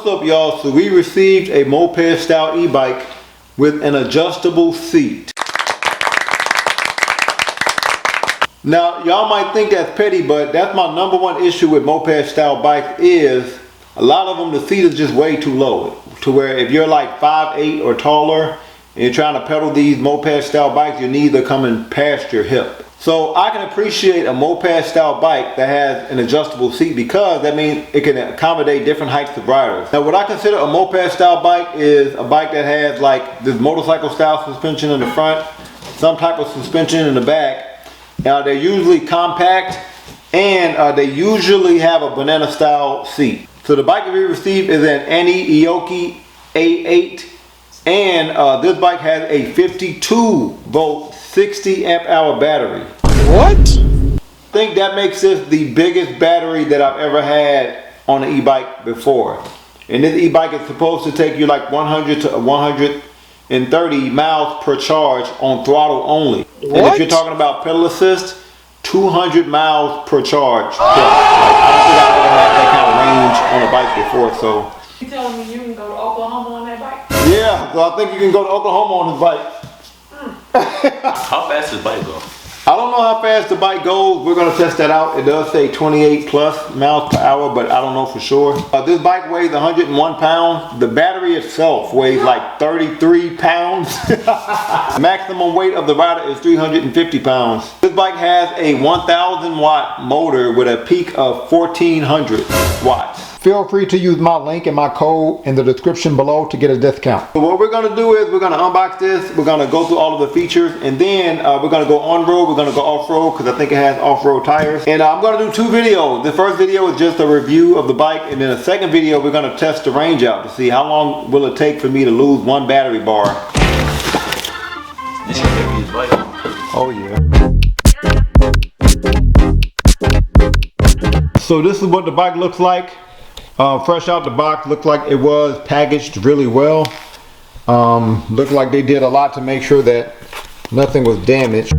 What's up, y'all? So we received a moped style e-bike with an adjustable seat. Now y'all might think that's petty, but that's my number one issue with moped style bikes is a lot of them the seat is just way too low, to where if you're like 5'8" or taller and you're trying to pedal these moped style bikes, your knees are coming past your hip. So I can appreciate a moped style bike that has an adjustable seat because that means it can accommodate different heights of riders. Now what I consider a moped style bike is a bike that has like this motorcycle style suspension in the front, some type of suspension in the back. They're usually compact and they usually have a banana style seat. So the bike that we received is an Aniioki A8 and this bike has a 52 volt 60 amp hour battery. What? I think that makes this the biggest battery that I've ever had on an e-bike before. And this e-bike is supposed to take you like 100 to 130 miles per charge on throttle only. What? And if you're talking about pedal assist, 200 miles per charge. Like, I don't think I've ever had that kind of range on a bike before. So You telling me you can go to Oklahoma on that bike? yeah, so I think you can go to Oklahoma on this bike. How fast does the bike go? I don't know how fast the bike goes. We're going to test that out. It does say 28 plus miles per hour, but I don't know for sure. This bike weighs 101 pounds. The battery itself weighs like 33 pounds. The maximum weight of the rider is 350 pounds. This bike has a 1000 watt motor with a peak of 1400 watts. Feel free to use my link and my code in the description below to get a discount. So what we're going to do is we're going to unbox this. We're going to go through all of the features and then we're going to go on road. We're going to go off road because I think it has off road tires. And I'm going to do two videos. The first video is just a review of the bike, and then the second video we're going to test the range out to see how long will it take for me to lose one battery bar. This is the heaviest bike. Oh yeah. So this is what the bike looks like. Fresh out the box, looked like it was packaged really well. Looked like they did a lot to make sure that nothing was damaged.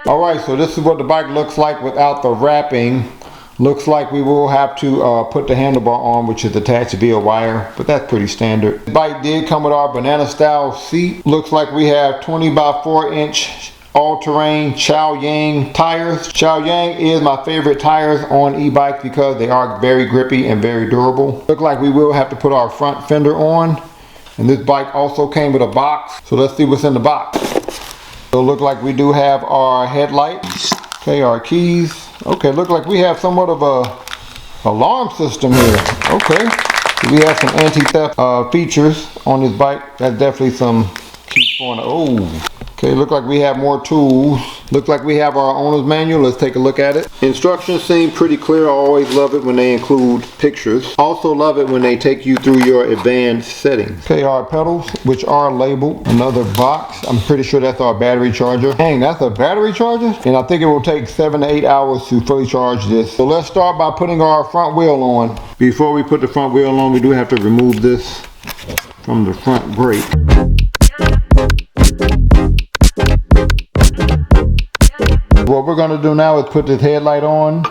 Alright, so this is what the bike looks like without the wrapping. Looks like we will have to put the handlebar on, which is attached via wire, but that's pretty standard. The bike did come with our banana style seat. Looks like we have 20 by 4 inch all-terrain Chow Yang tires. Chow Yang is my favorite tires on e-bikes because they are very grippy and very durable. Look like we will have to put our front fender on, and this bike also came with a box, so let's see what's in the box. So look like we do have our headlights, okay, our keys. Okay, look like we have somewhat of a alarm system here. Okay, we have some anti-theft features on this bike. That's definitely some keys for. Oh. Okay, look like we have more tools. Look like we have our owner's manual. Let's take a look at it. Instructions seem pretty clear. I always love it when they include pictures. Also love it when they take you through your advanced settings. Okay, our pedals, which are labeled. Another box. I'm pretty sure that's our battery charger. Dang, that's a battery charger? And I think it will take 7 to 8 hours to fully charge this. So let's start by putting our front wheel on. Before we put the front wheel on, we do have to remove this from the front brake. What we're going to do now is put this headlight on.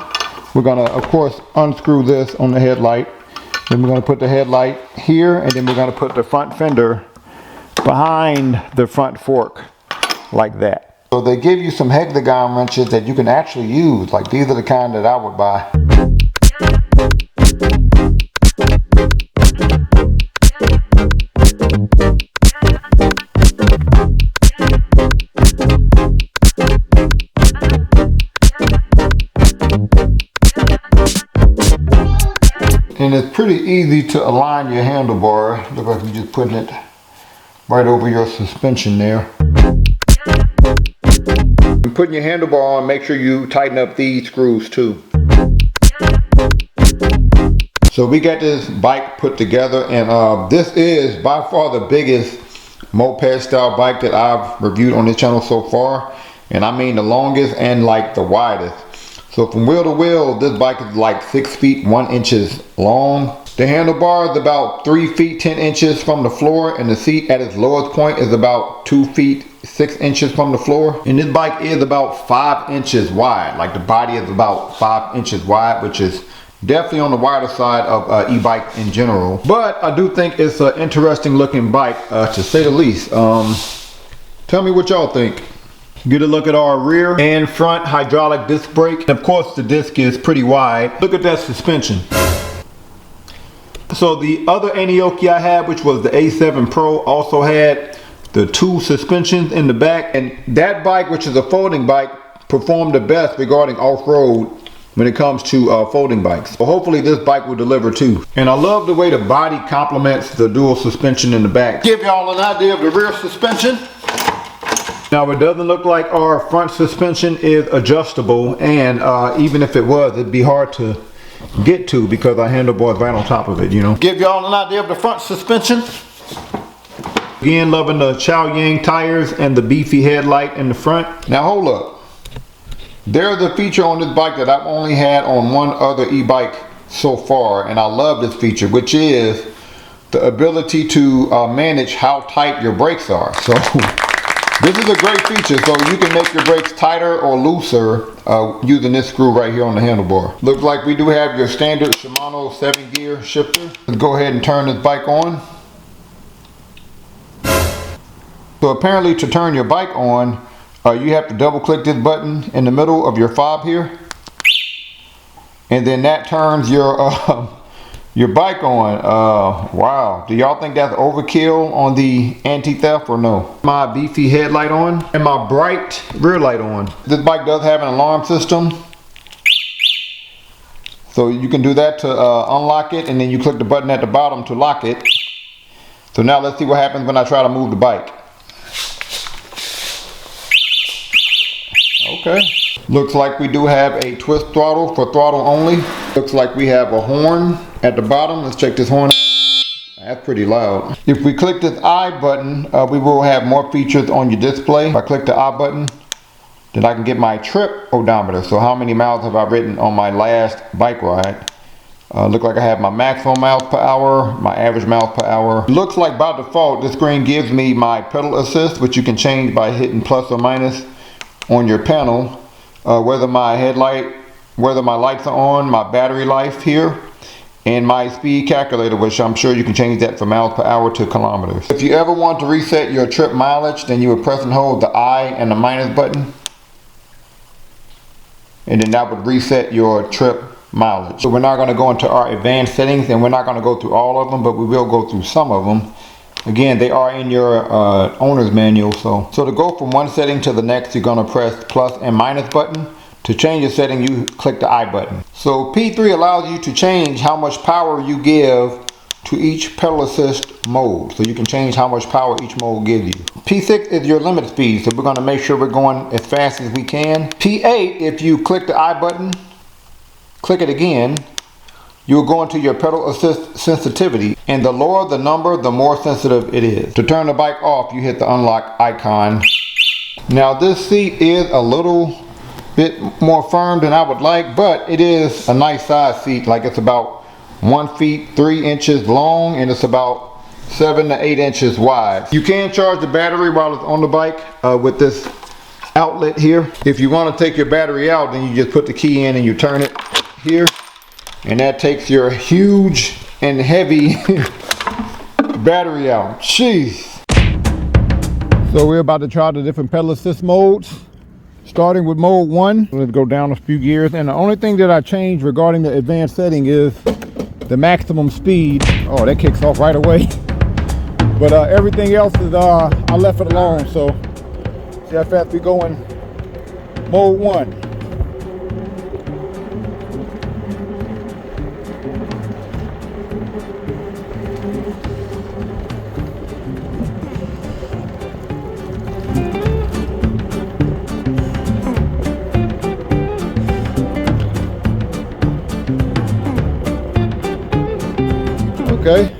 We're going to, of course, unscrew this on the headlight. Then we're going to put the headlight here, and then we're going to put the front fender behind the front fork, like that. So they give you some hexagon wrenches that you can actually use. Like these are the kind that I would buy. And it's pretty easy to align your handlebar. Look like you're just putting it right over your suspension there. When putting your handlebar on, make sure you tighten up these screws too. So we got this bike put together, and this is by far the biggest moped style bike that I've reviewed on this channel so far. And I mean the longest and like the widest. So from wheel to wheel, this bike is like 6 feet 1 inches long. The handlebar is about 3 feet 10 inches from the floor, and the seat at its lowest point is about 2 feet 6 inches from the floor. And this bike is about 5 inches wide. Like the body is about 5 inches wide, which is definitely on the wider side of e-bike in general. But I do think it's an interesting looking bike, to say the least. Tell me what y'all think. Get a look at our rear and front hydraulic disc brake. And of course the disc is pretty wide. Look at that suspension. So the other Aniioki I had, which was the A7 Pro, also had the 2 suspensions in the back. And that bike, which is a folding bike, performed the best regarding off-road when it comes to folding bikes. So hopefully this bike will deliver too. And I love the way the body complements the dual suspension in the back. Give y'all an idea of the rear suspension. Now it doesn't look like our front suspension is adjustable, and even if it was, it'd be hard to get to because our handlebar is right on top of it, you know. Give y'all an idea of the front suspension. Again, loving the Chow Yang tires and the beefy headlight in the front. Now hold up. There's a feature on this bike that I've only had on one other e-bike so far, and I love this feature, which is the ability to manage how tight your brakes are. So this is a great feature, so you can make your brakes tighter or looser using this screw right here on the handlebar. Looks like we do have your standard Shimano 7-gear shifter. Let's go ahead and turn this bike on. So apparently to turn your bike on, you have to double click this button in the middle of your fob here, and then that turns your bike on. Wow, do y'all think that's overkill on the anti-theft or no? My beefy headlight on and my bright rear light on. This bike does have an alarm system, so you can do that to unlock it, and then you click the button at the bottom to lock it. So now let's see what happens when I try to move the bike. Okay. Looks like we do have a twist throttle for throttle only. Looks like we have a horn at the bottom. Let's check this horn out. That's pretty loud. If we click this I button, we will have more features on your display. If I click the I button, then I can get my trip odometer. So how many miles have I ridden on my last bike ride? Look like I have my maximum miles per hour, my average miles per hour. Looks like by default, this screen gives me my pedal assist, which you can change by hitting plus or minus on your panel, whether my lights are on, my battery life here, and my speed calculator, which I'm sure you can change that from miles per hour to kilometers. If you ever want to reset your trip mileage, then you would press and hold the I and the minus button, and then that would reset your trip mileage. So we're not going to go into our advanced settings, and we're not going to go through all of them, but we will go through some of them. Again, they are in your owner's manual. So to go from one setting to the next, you're going to press plus and minus button. To change the setting, you click the I button. So P3 allows you to change how much power you give to each pedal assist mode. So you can change how much power each mode gives you. P6 is your limit speed, so we're going to make sure we're going as fast as we can. P8, if you click the I button, click it again, you'll go into your pedal assist sensitivity, and the lower the number, the more sensitive it is. To turn the bike off, you hit the unlock icon. Now this seat is a little bit more firm than I would like, but it is a nice size seat. Like it's about 1 feet 3 inches long, and it's about 7 to 8 inches wide. You can charge the battery while it's on the bike with this outlet here. If you want to take your battery out, then you just put the key in and you turn it here, and that takes your huge and heavy battery out. Jeez. So we're about to try the different pedal assist modes, starting with mode 1. Let's go down a few gears, and the only thing that I changed regarding the advanced setting is the maximum speed. Oh, that kicks off right away. But everything else is I left it alone. So see how fast we go in mode 1. Okay.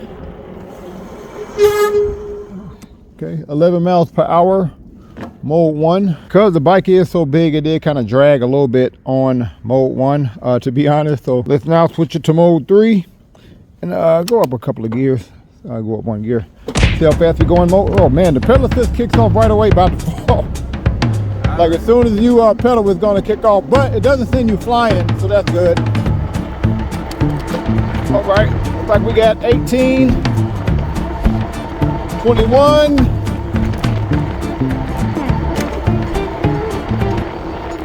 Okay, 11 miles per hour, mode 1. Because the bike is so big, it did kind of drag a little bit on mode 1, to be honest. So let's now switch it to mode 3. And go up a couple of gears. I'll go up one gear. See how fast we going, Mo? Oh man, the pedal assist kicks off right away, about to fall. Like as soon as you pedal, it's gonna kick off, but it doesn't send you flying, so that's good. All right, looks like we got 18, 21.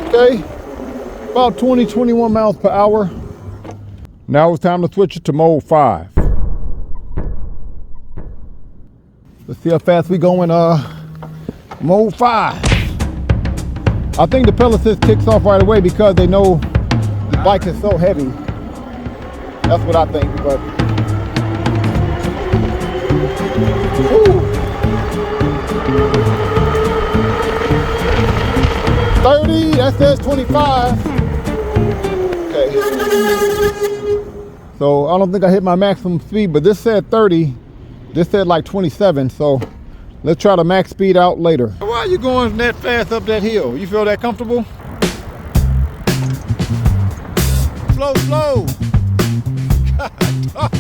Okay, about 20, 21 miles per hour. Now it's time to switch it to mode 5. Let's see how fast we going, mode 5. I think the pedal assist kicks off right away because they know the bike is so heavy. That's what I think, but. Woo. 30, that says 25. Okay. So I don't think I hit my maximum speed, but this said 30. This said like 27, so let's try to max speed out later. Why are you going that fast up that hill? You feel that comfortable? Slow, slow. God,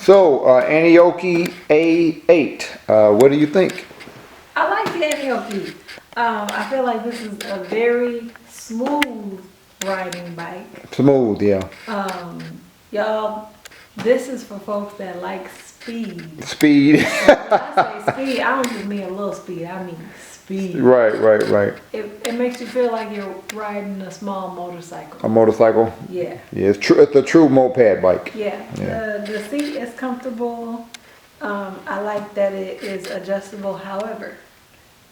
So, Aniioki A8, what do you think? I like the Aniioki. I feel like this is a very smooth riding bike. Smooth, yeah. Y'all, this is for folks that like speed. Speed. When I say speed, I don't just mean a little speed, I mean speed. Right. It makes you feel like you're riding a small motorcycle. A motorcycle? Yeah. Yeah, it's a true moped bike. Yeah. The seat is comfortable. I like that it is adjustable. However,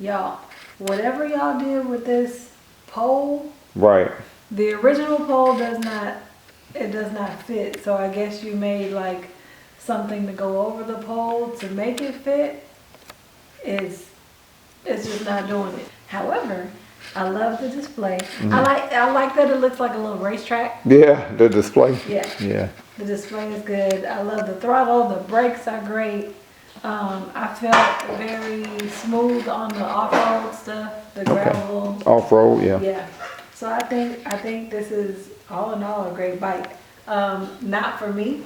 y'all, whatever y'all did with this pole, Right. the original pole does not fit. So I guess you made like something to go over the pole to make it fit. It's just not doing it. However, I love the display. Mm-hmm. I like that it looks like a little racetrack. Yeah, the display. Yeah. The display is good. I love the throttle. The brakes are great. I felt very smooth on the off-road stuff, the gravel. Off-road, yeah. Yeah. So I think this is all in all a great bike. Not for me.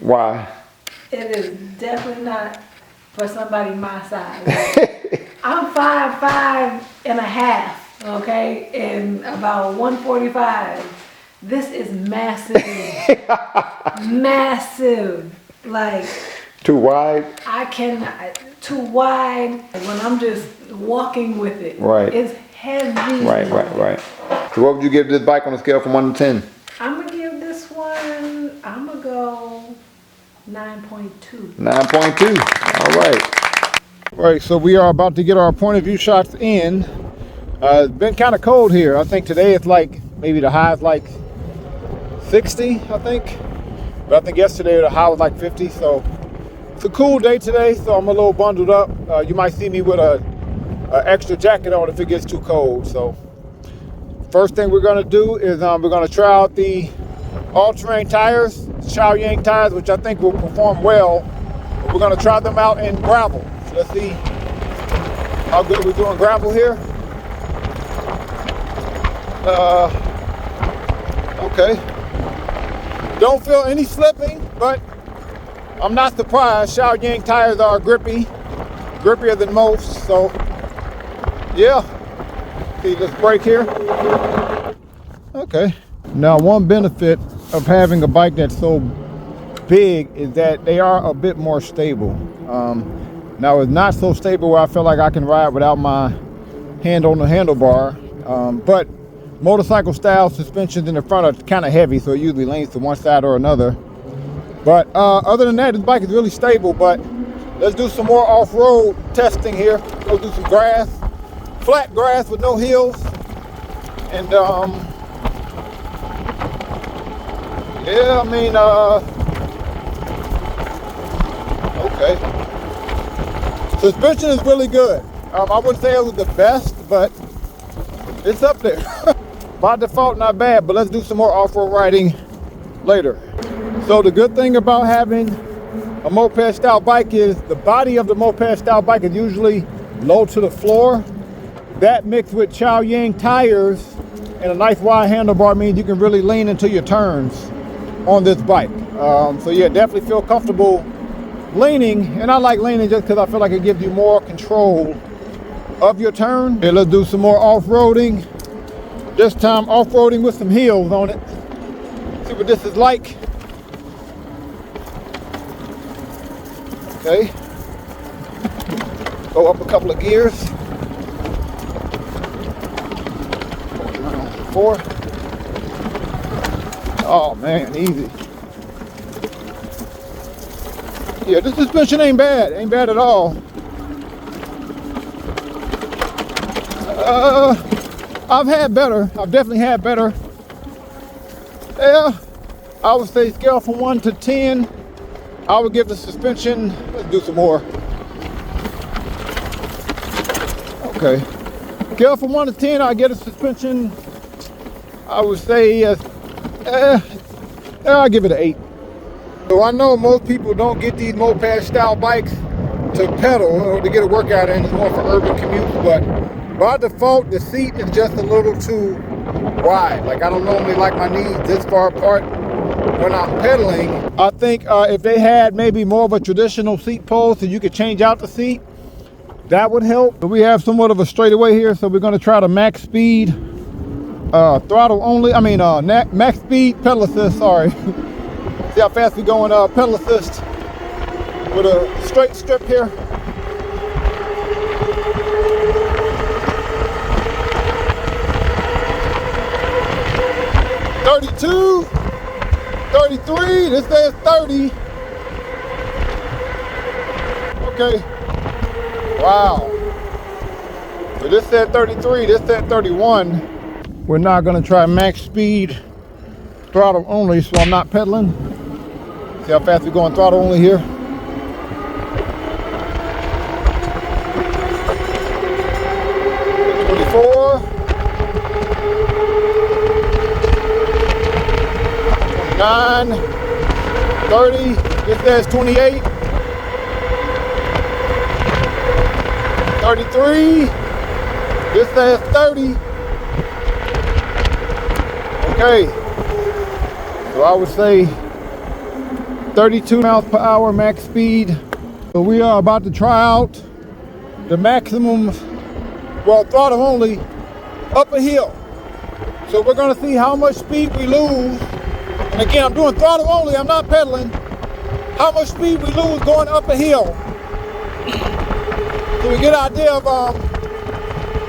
Why? It is definitely not for somebody my size. I'm 5'5" and a half, okay, and about 145. This is massive, massive. Like Too wide? I cannot, too wide when I'm just walking with it. Right. It's heavy. Right. So what would you give this bike on a scale from 1 to 10? I'm gonna give this one, I'm gonna go 9.2. 9.2. All right. All right, so we are about to get our point of view shots in. It's been kind of cold here. I think today it's like, maybe the high is like 60, I think. But I think yesterday the high was like 50, so it's a cool day today, so I'm a little bundled up. You might see me with a extra jacket on if it gets too cold. So first thing we're gonna do is we're gonna try out the all-terrain tires, Shaoyang tires, which I think will perform well. We're gonna try them out in gravel. So let's see how good we're doing gravel here. Okay. Don't feel any slipping, but I'm not surprised. Shaoyang tires are grippier than most, so yeah. See, let's brake here. Okay. Now, one benefit of having a bike that's so big is that they are a bit more stable. Now, it's not so stable where I feel like I can ride without my hand on the handlebar, but motorcycle style suspensions in the front are kind of heavy, so it usually leans to one side or another. But other than that, this bike is really stable. But let's do some more off-road testing here. We'll do some grass, flat grass with no hills, and yeah, I mean, Okay. Suspension is really good. I wouldn't say it was the best, but it's up there. By default, not bad, but let's do some more off-road riding later. So the good thing about having a moped style bike is the body of the moped style bike is usually low to the floor. That mixed with Chow Yang tires and a nice wide handlebar means you can really lean into your turns on this bike. So yeah, definitely feel comfortable leaning, and I like leaning just because I feel like it gives you more control of your turn. Okay, let's do some more off-roading. This time off-roading with some heels on it. See what this is like. Okay. Go up a couple of gears. 4. Oh man, easy. Yeah, this suspension ain't bad. Ain't bad at all. I've had better. I've definitely had better. Yeah, I would say scale from 1 to 10. I would give the suspension, let's do some more. Okay. Scale from 1 to 10, I get a suspension, I would say, I'll give it an 8. So I know most people don't get these moped style bikes to pedal or to get a workout in. It's more for urban commutes, but by default, the seat is just a little too wide. Like I don't normally like my knees this far apart when I'm pedaling. I think if they had maybe more of a traditional seat post so you could change out the seat, that would help. But we have somewhat of a straightaway here, so we're going to try to max speed, throttle only. I mean, max speed pedal assist. Sorry. See how fast we going? Pedal assist with a straight strip here. $32, $33, this says 30. Okay. Wow. So this said 33, this said 31. We're not gonna try max speed throttle only, so I'm not pedaling. See how fast we're going throttle only here. $24. 9, 30, this says 28, 33, this says 30. Okay, so I would say 32 miles per hour max speed. So we are about to try out the maximum, well, throttle only, up a hill. So we're gonna see how much speed we lose. And again, I'm doing throttle only, I'm not pedaling. How much speed we lose going up a hill. So we get an idea of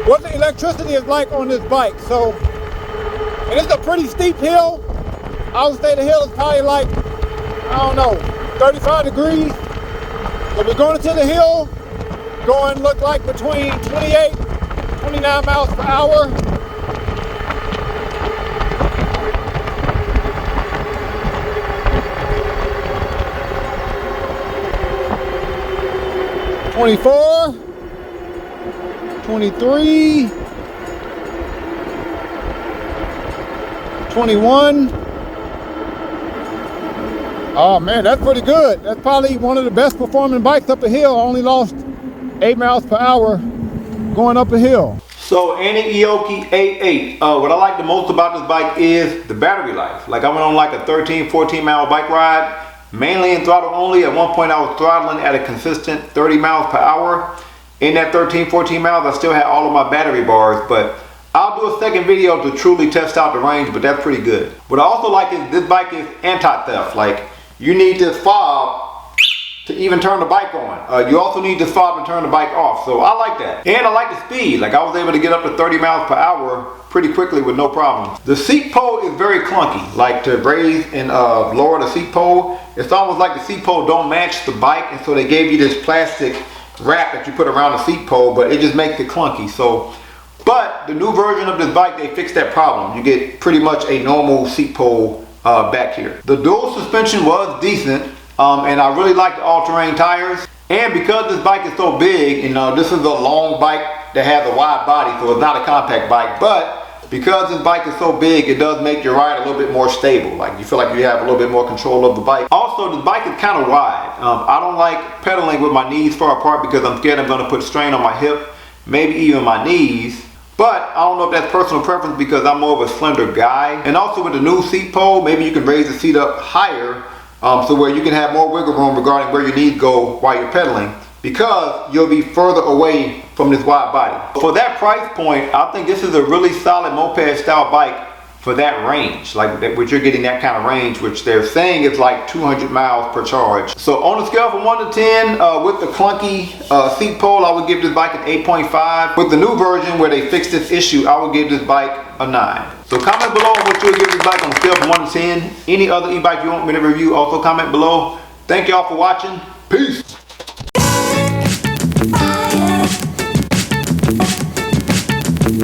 what the electricity is like on this bike. So, and it's a pretty steep hill. I would say the hill is probably like, I don't know, 35 degrees. So we're going into the hill, going look like between 28, 29 miles per hour. $24, $23, $21. Oh man, that's pretty good. That's probably one of the best performing bikes up a hill. I only lost 8 miles per hour going up a hill. So Aniioki 88. What I like the most about this bike is the battery life. Like I went on like a 13, 14 mile bike ride. Mainly in throttle only. At one point I was throttling at a consistent 30 miles per hour. In that 13, 14 miles, I still had all of my battery bars, but I'll do a second video to truly test out the range, but that's pretty good. What I also like is this bike is anti-theft. Like you need this fob to even turn the bike on. You also need this fob and turn the bike off. So I like that. And I like the speed. Like I was able to get up to 30 miles per hour pretty quickly with no problem. The seat pole is very clunky. Like to raise and lower the seat pole, it's almost like the seat pole don't match the bike, and so they gave you this plastic wrap that you put around the seat pole, but it just makes it clunky. So, but the new version of this bike, they fixed that problem. You get pretty much a normal seat pole back here. The dual suspension was decent. And I really like the all-terrain tires. And because this bike is so big, this is a long bike that has a wide body, so it's not a compact bike, but because this bike is so big, it does make your ride a little bit more stable. Like you feel like you have a little bit more control of the bike. Also, this bike is kind of wide. I don't like pedaling with my knees far apart because I'm scared I'm going to put strain on my hip, maybe even my knees. But I don't know if that's personal preference because I'm more of a slender guy. And also with the new seat pole, maybe you can raise the seat up higher so where you can have more wiggle room regarding where your knees go while you're pedaling, because you'll be further away from this wide body. For that price point, I think this is a really solid moped style bike for that range, like that, which you're getting that kind of range, which they're saying is like 200 miles per charge. So on a scale from 1 to 10, with the clunky seat pole, I would give this bike an 8.5. With the new version where they fixed this issue, I would give this bike a 9. So comment below what you would give this bike on a scale from 1 to 10. Any other e-bike you want me to review, also comment below. Thank y'all for watching. Peace.